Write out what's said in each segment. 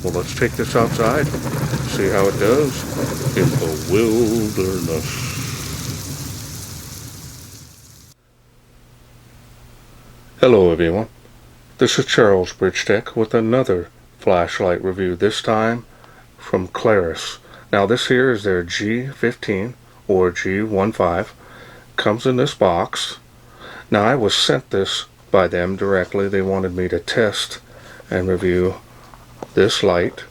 Well, let's take this outside, see how it does in the wilderness. Hello everyone, this is Charles BridgTec with another flashlight review, this time from Klarus. Now this here is their G15 or G15. Comes in this box. Now I was sent this by them directly. They wanted me to test and review this light.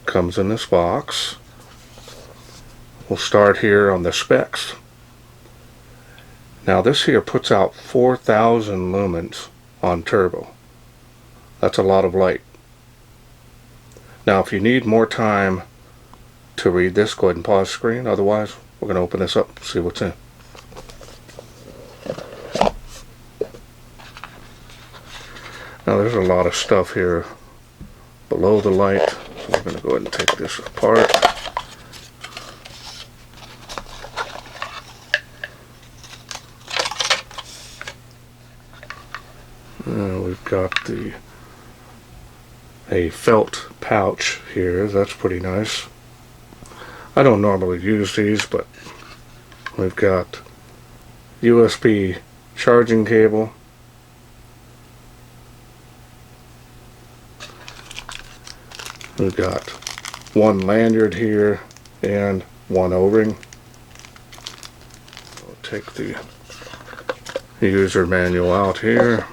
Comes in this box. We'll start here on the specs. Now this here puts out 4,000 lumens on turbo. That's a lot of light. Now if you need more time to read this, go ahead and pause the screen. Otherwise, we're going to open this up and see what's in. Now there's a lot of stuff here below the light, so we're going to go ahead and take this apart. We've got a felt pouch here. That's pretty nice. I don't normally use these, but we've got USB charging cable. We've got one lanyard here and one O-ring. I'll take the user manual out here.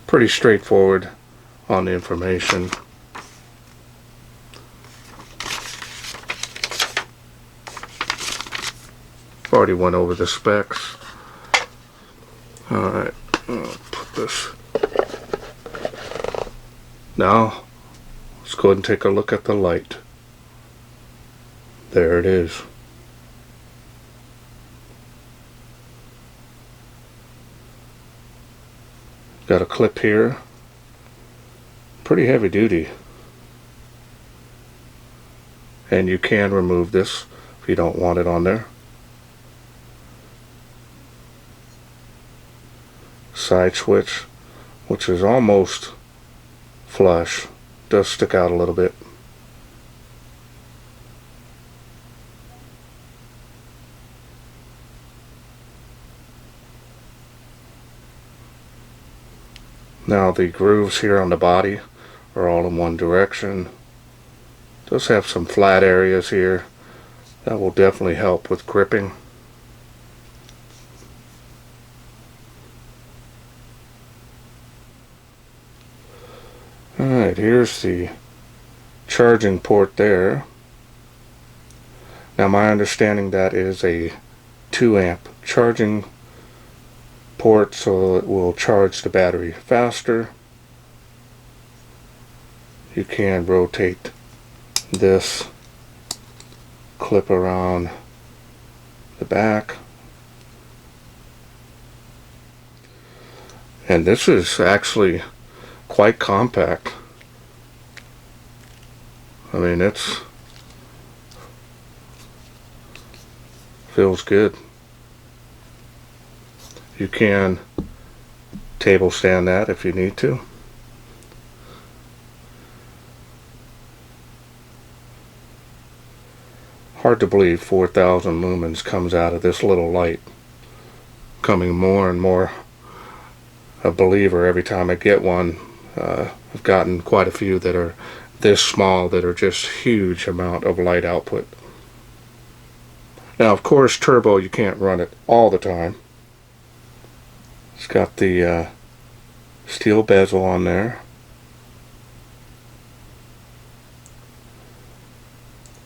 Pretty straightforward on the information. Already went over the specs. Alright, I'll put this. Now, let's go ahead and take a look at the light. There it is. Got a clip here. Pretty heavy duty. And you can remove this if you don't want it on there. Side switch, which is almost flush, does stick out a little bit. Now the grooves here on the body are all in one direction. Does have some flat areas here that will definitely help with gripping. Alright, here's the charging port there. Now my understanding that is a 2 amp charging port, so it will charge the battery faster. You can rotate this clip around the back. And this is actually quite compact. I mean, it's feels good. You can table stand that if you need to. Hard to believe 4,000 lumens comes out of this little light. Becoming more and more a believer every time I get one. I've gotten quite a few that are this small that are just huge amount of light output. Now of course turbo, you can't run it all the time. It's got the steel bezel on there.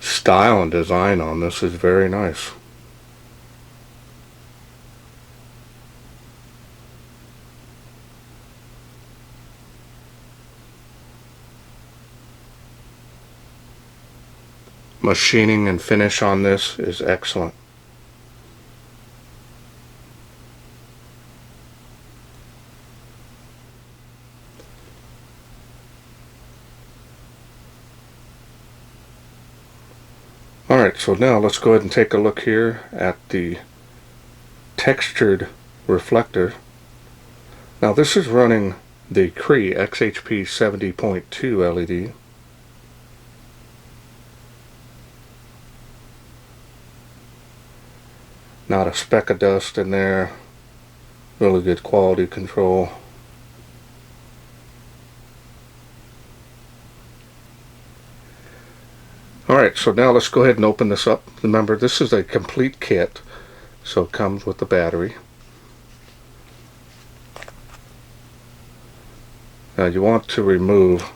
Style and design on this is very nice. Machining and finish on this is excellent. Alright, so now let's go ahead and take a look here at the textured reflector. Now this is running the Cree XHP 70.2 LED. Not a speck of dust in there. Really good quality control. Alright, so now let's go ahead and open this up. Remember, this is a complete kit, so it comes with the battery. Now you want to remove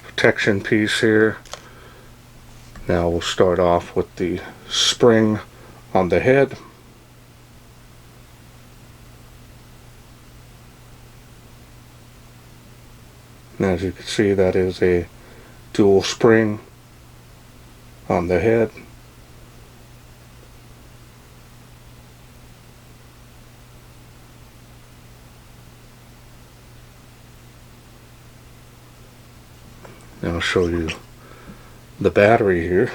protection piece here. Now we'll start off with the spring on the head. And as you can see, that is a dual spring on the head. Now I'll show you the battery here.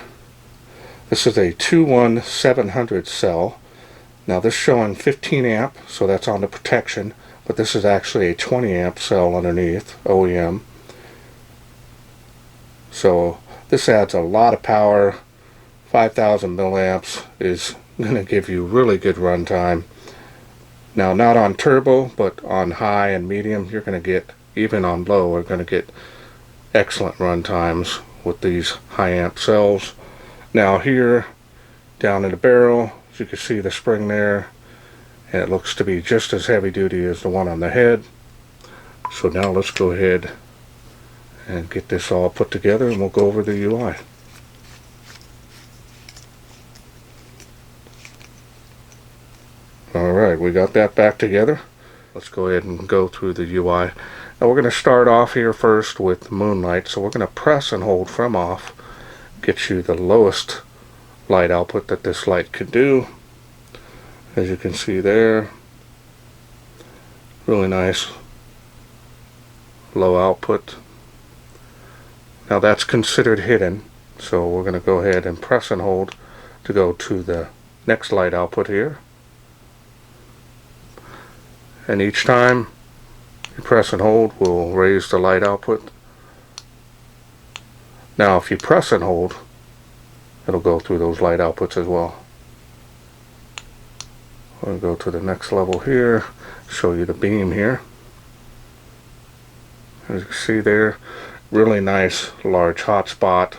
This is a 21700 cell. Now this is showing 15 amp, so that's on the protection, but this is actually a 20 amp cell underneath, OEM. So this adds a lot of power. 5000 milliamps is going to give you really good runtime. Now not on turbo, but on high and medium, you're going to get, even on low, we're going to get excellent run times with these high amp cells. Now here, down in the barrel, as you can see the spring there, and it looks to be just as heavy duty as the one on the head. So now let's go ahead and get this all put together, and we'll go over the UI. Alright, we got that back together. Let's go ahead and go through the UI. Now we're going to start off here first with moonlight, so we're going to press and hold from off, get you the lowest light output that this light could do. As you can see there, really nice low output. Now that's considered hidden, so we're going to go ahead and press and hold to go to the next light output here. And each time you press and hold, we'll raise the light output. Now if you press and hold, it'll go through those light outputs as well. We'll go to the next level here, show you the beam here. As you can see there, really nice large hot spot.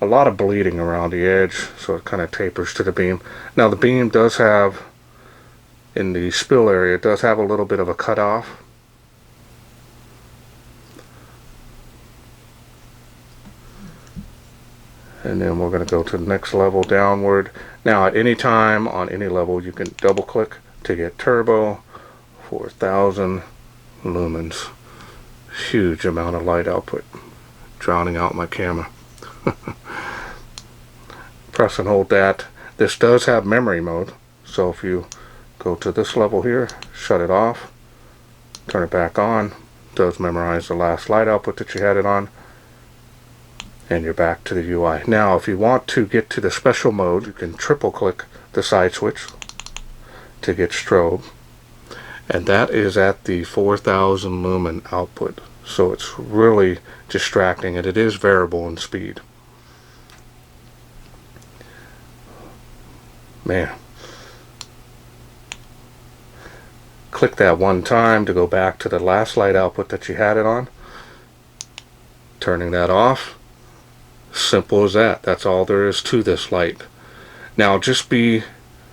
A lot of bleeding around the edge, so it kind of tapers to the beam. Now the beam does have, in the spill area, it does have a little bit of a cutoff. And then we're going to go to the next level downward. Now at any time on any level you can double click to get turbo, 4000 lumens. Huge amount of light output, drowning out my camera. Press and hold that. This does have memory mode, so if you go to this level here, shut it off, turn it back on, it does memorize the last light output that you had it on, and you're back to the UI. Now if you want to get to the special mode, you can triple click the side switch to get strobe, and that is at the 4000 lumen output, so it's really distracting, and it is variable in speed. Man, click that one time to go back to the last light output that you had it on, turning that off. Simple as that. That's all there is to this light. Now just be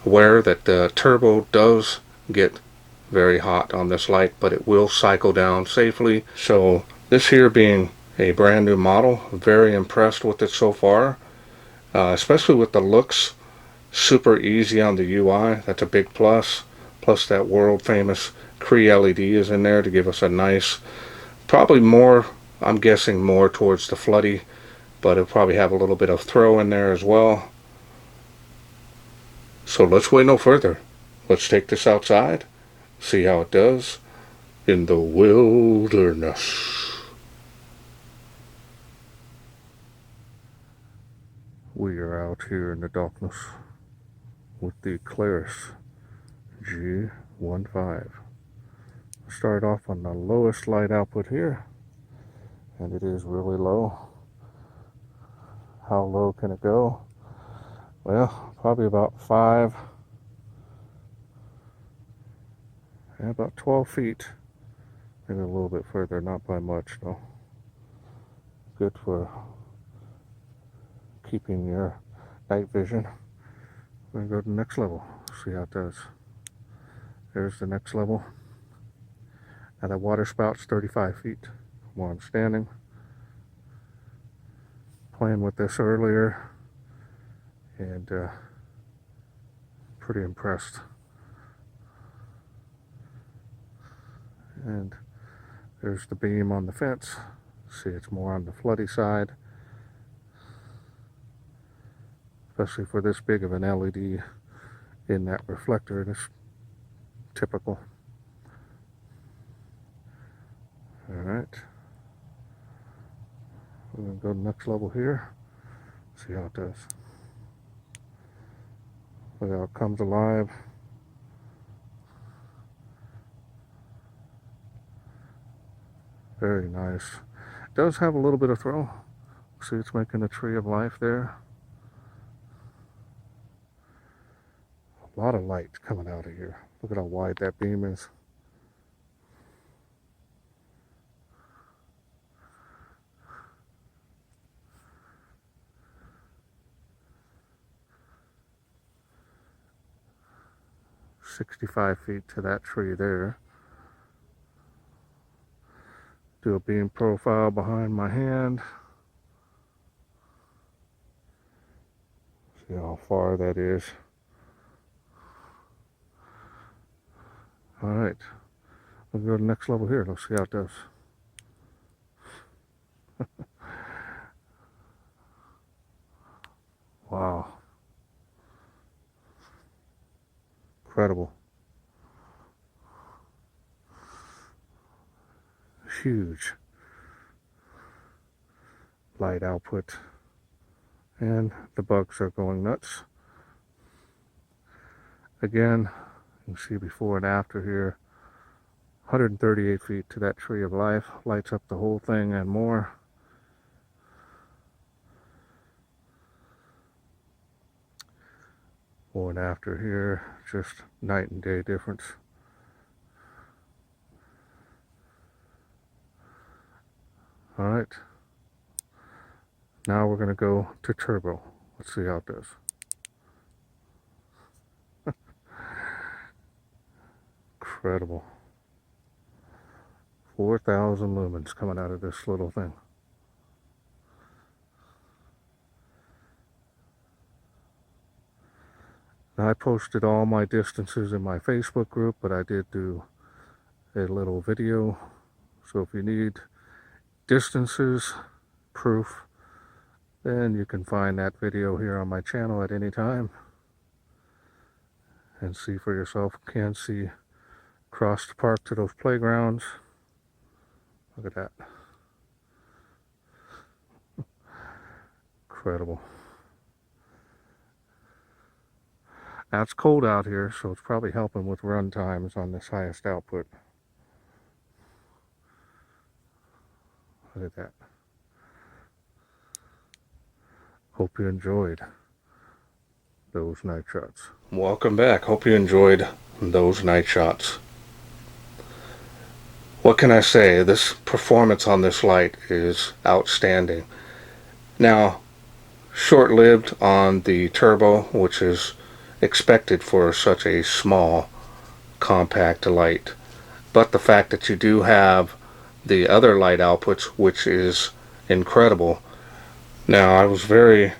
aware that the turbo does get very hot on this light, but it will cycle down safely. So this here being a brand new model, very impressed with it so far, especially with the looks. Super easy on the UI, that's a big plus. Plus that world famous Cree LED is in there to give us a nice, probably more, I'm guessing more towards the floody, but it'll probably have a little bit of throw in there as well. So let's wait no further. Let's take this outside, see how it does in the wilderness. We are out here in the darkness with the Klarus G15. Start off on the lowest light output here, and it is really low. How low can it go? Well, probably about 5, and about 12 feet. Maybe a little bit further, not by much though. Good for keeping your night vision. We're gonna go to the next level, see how it does. There's the next level. Now that water spout's 35 feet from where I'm standing. Playing with this earlier, and pretty impressed. And there's the beam on the fence. See, it's more on the floody side, especially for this big of an LED in that reflector. It's typical. Alright, we're going to go to the next level here, see how it does. Look how it comes alive. Very nice. It does have a little bit of throw. See, it's making a tree of life there. A lot of light coming out of here. Look at how wide that beam is. "65 feet to that tree there." Do a beam profile behind my hand. See how far that is. Alright, we'll go to the next level here. Let's see how it does. Wow. Incredible. Huge light output. And the bugs are going nuts. Again, you can see before and after here. 138 feet to that tree of life. Lights up the whole thing and more. Before and after here, just night and day difference. Alright, now we're going to go to turbo. Let's see how it does. Incredible. 4,000 lumens coming out of this little thing. Now, I posted all my distances in my Facebook group, but I did do a little video. So if you need distances, proof, then you can find that video here on my channel at any time and see for yourself. Can see across the park to those playgrounds. Look at that. Incredible. Now it's cold out here, so it's probably helping with run times on this highest output. Look at that. Hope you enjoyed those night shots. Welcome back. Hope you enjoyed those night shots. What can I say? This performance on this light is outstanding. Now, short-lived on the turbo, which is expected for such a small, compact light. But the fact that you do have the other light outputs, which is incredible. Now, I was very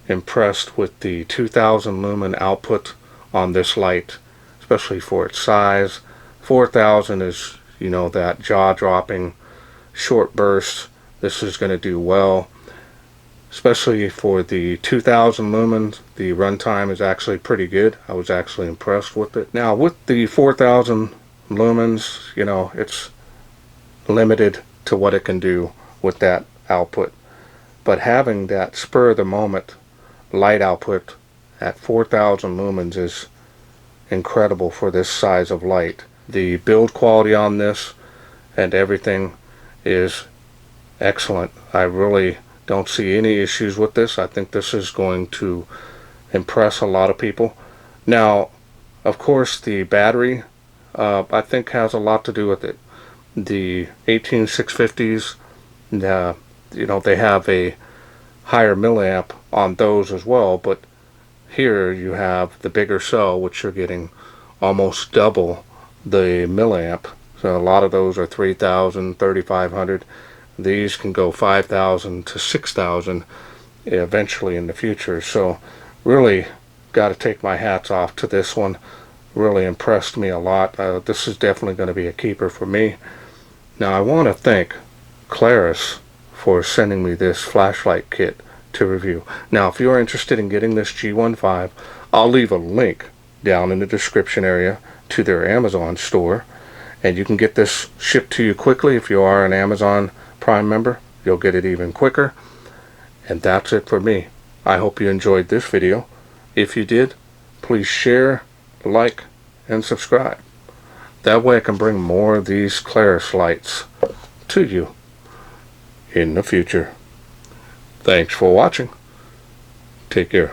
impressed with the 2,000 lumen output on this light, especially for its size. 4,000 is, you know, that jaw-dropping short burst. This is going to do well, especially for the 2,000 lumens. The runtime is actually pretty good. I was actually impressed with it. Now, with the 4,000 lumens, you know, it's limited to what it can do with that output. But having that spur of the moment light output at 4,000 lumens is incredible for this size of light. The build quality on this and everything is excellent. I really don't see any issues with this. I think this is going to impress a lot of people. Now, of course, the battery I think has a lot to do with it. The 18650s, you know, they have a higher milliamp on those as well, but here you have the bigger cell, which you're getting almost double the milliamp. So a lot of those are 3000, 3500. These can go 5000 to 6000 eventually in the future. So really got to take my hats off to this one. Really impressed me a lot. This is definitely going to be a keeper for me. Now I want to thank Klarus for sending me this flashlight kit to review. Now if you're interested in getting this G15, I'll leave a link down in the description area to their Amazon store, and you can get this shipped to you quickly. If you are an Amazon Prime member, you'll get it even quicker. And that's it for me. I hope you enjoyed this video. If you did, please share, like, and subscribe. That way I can bring more of these Klarus lights to you in the future. Thanks for watching. Take care.